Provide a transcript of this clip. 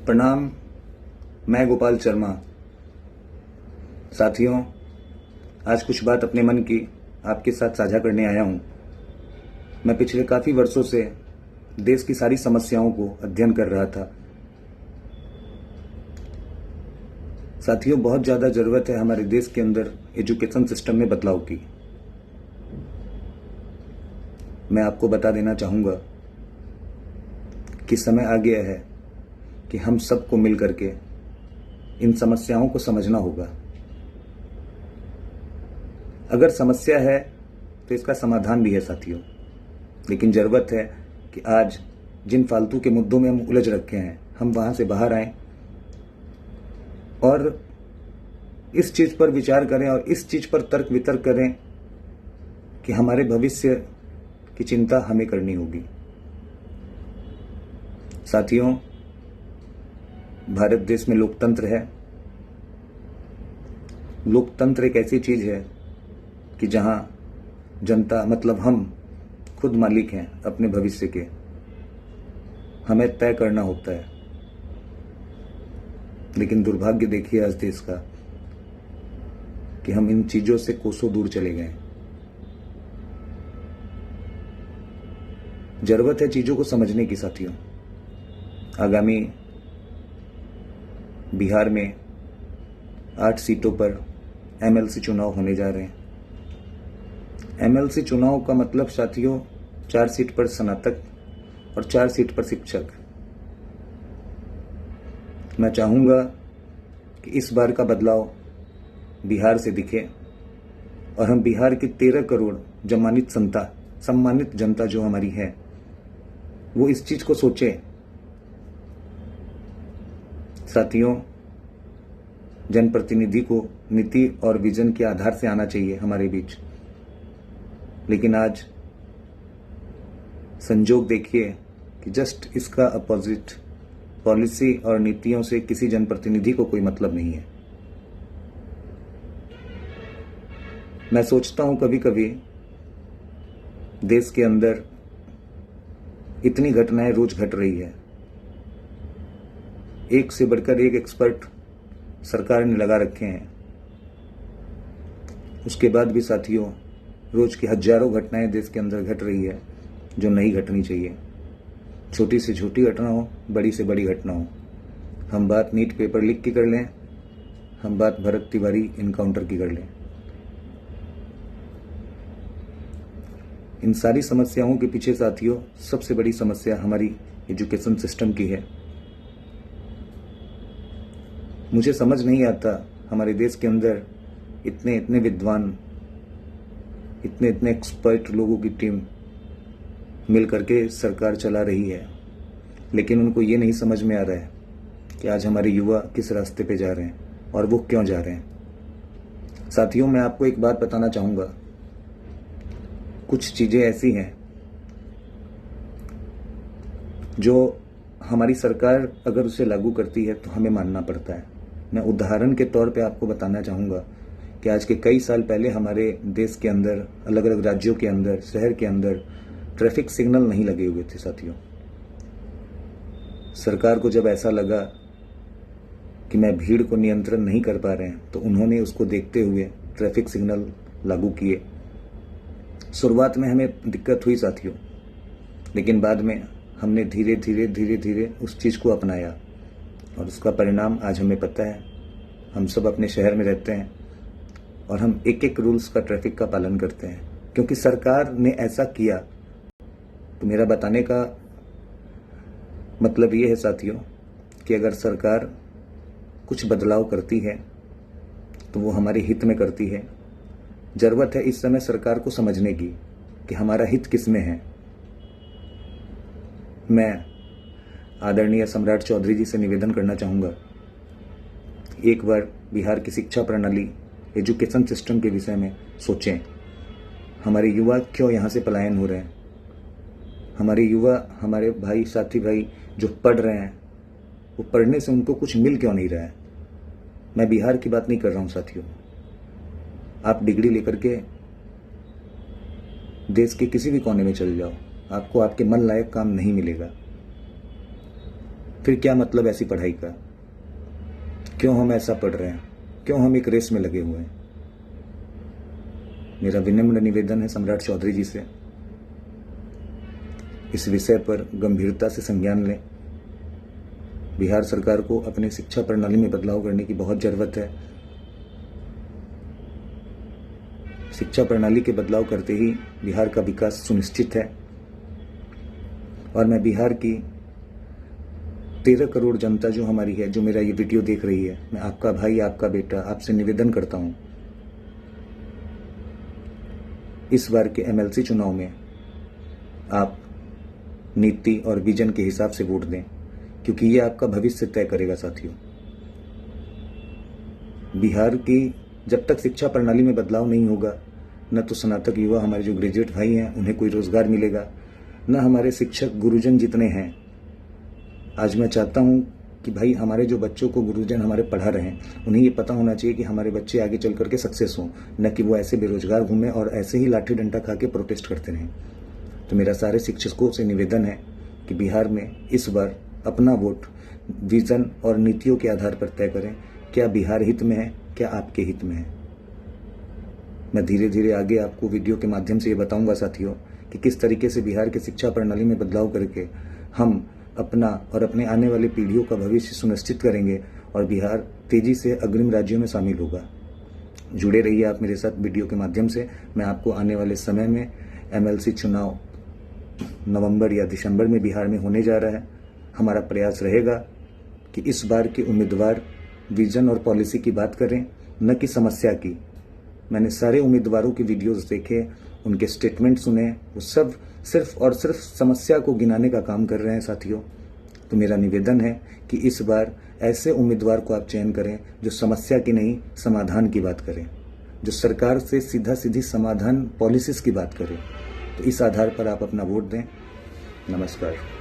प्रणाम। मैं गोपाल शर्मा। साथियों, आज कुछ बात अपने मन की आपके साथ साझा करने आया हूं। मैं पिछले काफ़ी वर्षों से देश की सारी समस्याओं को अध्ययन कर रहा था। साथियों, बहुत ज़्यादा ज़रूरत है हमारे देश के अंदर एजुकेशन सिस्टम में बदलाव की। मैं आपको बता देना चाहूँगा कि समय आ गया है कि हम सबको मिल करके इन समस्याओं को समझना होगा। अगर समस्या है तो इसका समाधान भी है साथियों, लेकिन ज़रूरत है कि आज जिन फालतू के मुद्दों में हम उलझ रखे हैं, हम वहाँ से बाहर आएं और इस चीज़ पर विचार करें और इस चीज़ पर तर्क वितर्क करें कि हमारे भविष्य की चिंता हमें करनी होगी। साथियों, भारत देश में लोकतंत्र है। लोकतंत्र एक ऐसी चीज़ है कि जहां जनता मतलब हम खुद मालिक हैं अपने भविष्य के। हमें तय करना होता है, लेकिन दुर्भाग्य देखिए आज देश का कि हम इन चीज़ों से कोसों दूर चले गए। जरूरत है चीज़ों को समझने की साथियों। आगामी बिहार में 8 सीटों पर एमएलसी चुनाव होने जा रहे हैं। एमएलसी चुनाव का मतलब साथियों 4 सीट पर स्नातक और 4 सीट पर शिक्षक। मैं चाहूँगा कि इस बार का बदलाव बिहार से दिखे और हम बिहार की 13 करोड़ सम्मानित जनता जो हमारी है, वो इस चीज़ को सोचे। साथियों, जनप्रतिनिधि को नीति और विजन के आधार से आना चाहिए हमारे बीच, लेकिन आज संजोग देखिए कि जस्ट इसका अपोजिट, पॉलिसी और नीतियों से किसी जनप्रतिनिधि को कोई मतलब नहीं है। मैं सोचता हूं कभी कभी देश के अंदर इतनी घटनाएं रोज घट रही है, एक से बढ़कर एक एक्सपर्ट सरकार ने लगा रखे हैं। उसके बाद भी साथियों रोज की हजारों घटनाएं देश के अंदर घट रही है जो नहीं घटनी चाहिए। छोटी से छोटी घटना हो, बड़ी से बड़ी घटना हो। हम बात नीट पेपर लीक की कर लें, हम बात भरत तिवारी इनकाउंटर की कर लें। इन सारी समस्याओं के पीछे साथियों सबसे बड़ी समस्या हमारी एजुकेशन सिस्टम की है। मुझे समझ नहीं आता हमारे देश के अंदर इतने विद्वान, इतने एक्सपर्ट लोगों की टीम मिल करके सरकार चला रही है, लेकिन उनको ये नहीं समझ में आ रहा है कि आज हमारे युवा किस रास्ते पे जा रहे हैं और वो क्यों जा रहे हैं। साथियों, मैं आपको एक बात बताना चाहूँगा। कुछ चीज़ें ऐसी हैं जो हमारी सरकार अगर उसे लागू करती है तो हमें मानना पड़ता है। मैं उदाहरण के तौर पे आपको बताना चाहूँगा कि आज के कई साल पहले हमारे देश के अंदर, अलग अलग राज्यों के अंदर, शहर के अंदर ट्रैफिक सिग्नल नहीं लगे हुए थे साथियों। सरकार को जब ऐसा लगा कि मैं भीड़ को नियंत्रण नहीं कर पा रहे हैं, तो उन्होंने उसको देखते हुए ट्रैफिक सिग्नल लागू किए। शुरुआत में हमें दिक्कत हुई साथियों, लेकिन बाद में हमने धीरे धीरे उस चीज़ को अपनाया और उसका परिणाम आज हमें पता है। हम सब अपने शहर में रहते हैं और हम एक रूल्स का, ट्रैफिक का पालन करते हैं क्योंकि सरकार ने ऐसा किया। तो मेरा बताने का मतलब ये है साथियों कि अगर सरकार कुछ बदलाव करती है तो वो हमारे हित में करती है। ज़रूरत है इस समय सरकार को समझने की कि हमारा हित किस में है। मैं आदरणीय सम्राट चौधरी जी से निवेदन करना चाहूँगा, एक बार बिहार की शिक्षा प्रणाली, एजुकेशन सिस्टम के विषय में सोचें। हमारे युवा क्यों यहाँ से पलायन हो रहे हैं? हमारे युवा, हमारे भाई, साथी भाई जो पढ़ रहे हैं, वो पढ़ने से उनको कुछ मिल क्यों नहीं रहा है? मैं बिहार की बात नहीं कर रहा हूँ साथियों। आप डिग्री लेकर के देश के किसी भी कोने में चले जाओ, आपको आपके मन लायक काम नहीं मिलेगा। फिर क्या मतलब ऐसी पढ़ाई का? क्यों हम ऐसा पढ़ रहे हैं? क्यों हम एक रेस में लगे हुए हैं? मेरा विनम्र निवेदन है सम्राट चौधरी जी से, इस विषय पर गंभीरता से संज्ञान लें। बिहार सरकार को अपने शिक्षा प्रणाली में बदलाव करने की बहुत जरूरत है। शिक्षा प्रणाली के बदलाव करते ही बिहार का विकास सुनिश्चित है। और मैं बिहार की 13 करोड़ जनता जो हमारी है, जो मेरा ये वीडियो देख रही है, मैं आपका भाई, आपका बेटा, आपसे निवेदन करता हूं, इस बार के एमएलसी चुनाव में आप नीति और विजन के हिसाब से वोट दें, क्योंकि ये आपका भविष्य तय करेगा साथियों। बिहार की जब तक शिक्षा प्रणाली में बदलाव नहीं होगा, न तो स्नातक युवा हमारे जो ग्रेजुएट भाई हैं उन्हें कोई रोजगार मिलेगा, न हमारे शिक्षक गुरुजन जितने हैं। आज मैं चाहता हूं कि भाई हमारे जो बच्चों को गुरुजन हमारे पढ़ा रहे हैं, उन्हें ये पता होना चाहिए कि हमारे बच्चे आगे चल करके सक्सेस हों, न कि वो ऐसे बेरोजगार घूमें और ऐसे ही लाठी डंडा खा के प्रोटेस्ट करते रहें। तो मेरा सारे शिक्षकों से निवेदन है कि बिहार में इस बार अपना वोट विजन और नीतियों के आधार पर तय करें। क्या बिहार हित में है, क्या आपके हित में है? मैं धीरे धीरे आगे आपको वीडियो के माध्यम से ये बताऊंगा साथियों कि किस तरीके से बिहार की शिक्षा प्रणाली में बदलाव करके हम अपना और अपने आने वाली पीढ़ियों का भविष्य सुनिश्चित करेंगे और बिहार तेजी से अग्रिम राज्यों में शामिल होगा। जुड़े रहिए आप मेरे साथ वीडियो के माध्यम से। मैं आपको आने वाले समय में एमएलसी चुनाव नवंबर या दिसंबर में बिहार में होने जा रहा है। हमारा प्रयास रहेगा कि इस बार के उम्मीदवार विजन और पॉलिसी की बात करें, न कि समस्या की। मैंने सारे उम्मीदवारों के वीडियोस देखे, उनके स्टेटमेंट सुने, वो सब सिर्फ और सिर्फ समस्या को गिनाने का काम कर रहे हैं साथियों। तो मेरा निवेदन है कि इस बार ऐसे उम्मीदवार को आप चयन करें जो समस्या की नहीं, समाधान की बात करें, जो सरकार से सीधा सीधी समाधान पॉलिसीज की बात करें। तो इस आधार पर आप अपना वोट दें। नमस्कार।